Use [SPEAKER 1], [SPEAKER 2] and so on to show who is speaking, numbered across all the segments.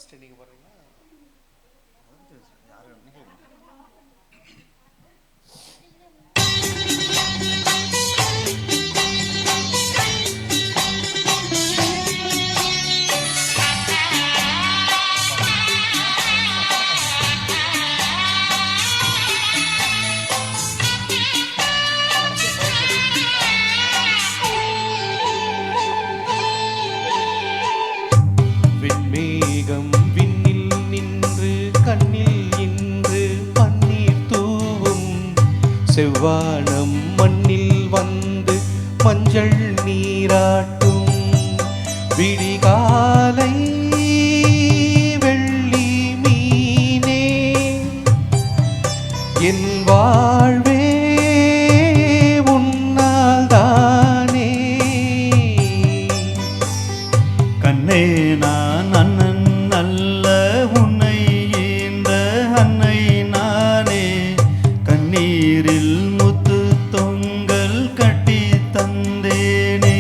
[SPEAKER 1] First நீங்கள் போடுறீங்களா?
[SPEAKER 2] விண்மேகம் விண்ணில் நின்று கண்ணில் இன்று பன்னீர் தூவும், செவ்வானம் மண்ணில் வந்து மஞ்சள் நீராட்டும், விடிகாலை வெள்ளி மீனே என் வாழ்வே உன்னால் தானே.
[SPEAKER 3] கண்ணே நான் அண்ணன் அல்ல உன்னை ஈன்ற அன்னை நானே, கண்ணீரில் முத்து தொங்கல் கட்டி தந்தேனே.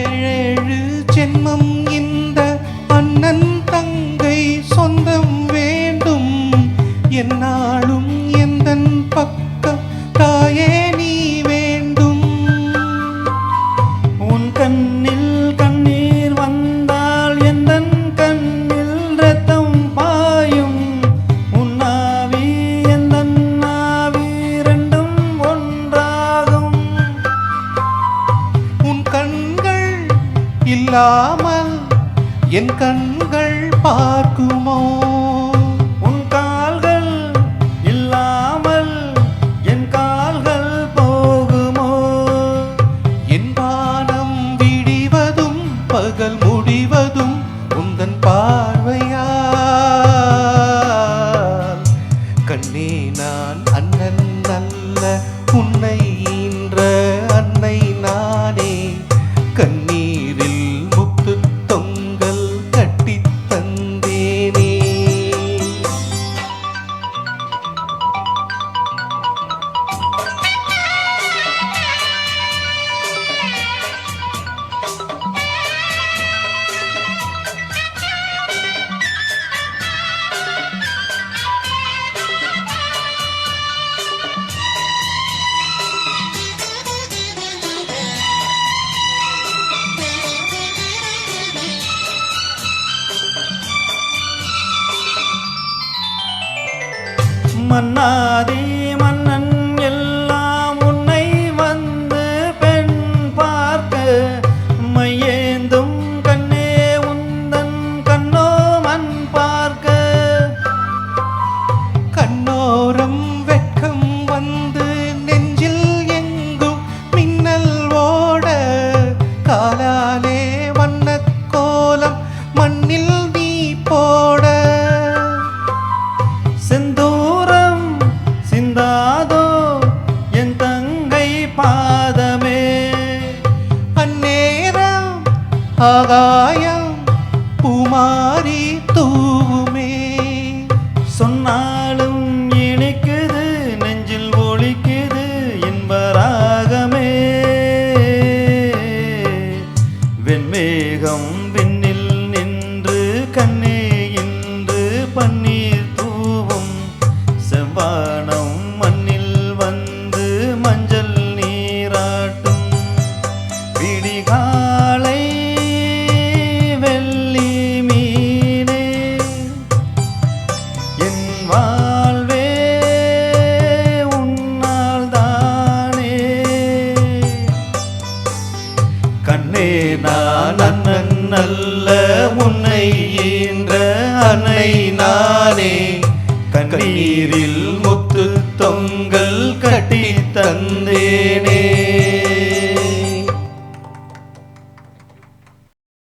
[SPEAKER 2] ஏழு ஜென்மம் இந்த அண்ணன் தங்கை சொந்தம் வேண்டும், என்னாலும் எந்தன் பக்கம் தாயே நீ வேண்டும்.
[SPEAKER 3] உன் கண்ணில் கண்ணீர் வந்தால் எந்தன் கண்ணில் ரத்தம் பாயும், உன் ஆவி எந்தன் ஆவி ரெண்டும் ஒன்றாகும்.
[SPEAKER 2] உன் கண்கள் இல்லாமல் என் கண்கள் பார்க்குமோ,
[SPEAKER 3] உன் கால்கள் இல்லாமல் என் கால்கள் போகுமோ.
[SPEAKER 2] என் வானம் விடிவதும் பகல் முடிவதும் உந்தன் பார்வையால். கண்ணே நான் அண்ணன் அல்ல உன்னை ஈன்ற அன்னை நானே, கண்ணீரில் முத்து தொங்கல் கட்டி தந்தேனே.
[SPEAKER 3] மன்னாதி மன்னன் எல்லாம் உன்னை வந்து பெண் பார்க்க, மையேந்தும் கண்ணே உந்தன் கண்ணோ மண் பார்க்க.
[SPEAKER 2] கண்ணோரம் வெட்கம் வந்து நெஞ்சில் எங்கும் மின்னல் ஓட, காலாலே வண்ணக் கோலம் மண்ணில் நீ போட.
[SPEAKER 3] செந்தூரம் சிந்தாதோ என் தங்கை பாதமே,
[SPEAKER 2] அந்நேரம் ஆகாயம் பூமாரி தூவுமே.
[SPEAKER 3] சொன்னாலும் இனிக்குது நெஞ்சில் ஒலிக்குது இன்பராகமே. வெண்மேகம் விண்ணில் நின்று கண்ணே இன்று பன்னீர் தூவும், செவ்வானம் மண்ணில் வந்து மஞ்சள் நீராட்டும், விடிகாலை வெள்ளி மீனே என் வாழ்வே உன்னால் தானே. கண்ணே நான் அண்ணன் அல்ல உன்னை ஈன்ற அன்னை நானே, கண்ணீரில் முத்து தொங்கல் கட்டி தந்தேனே.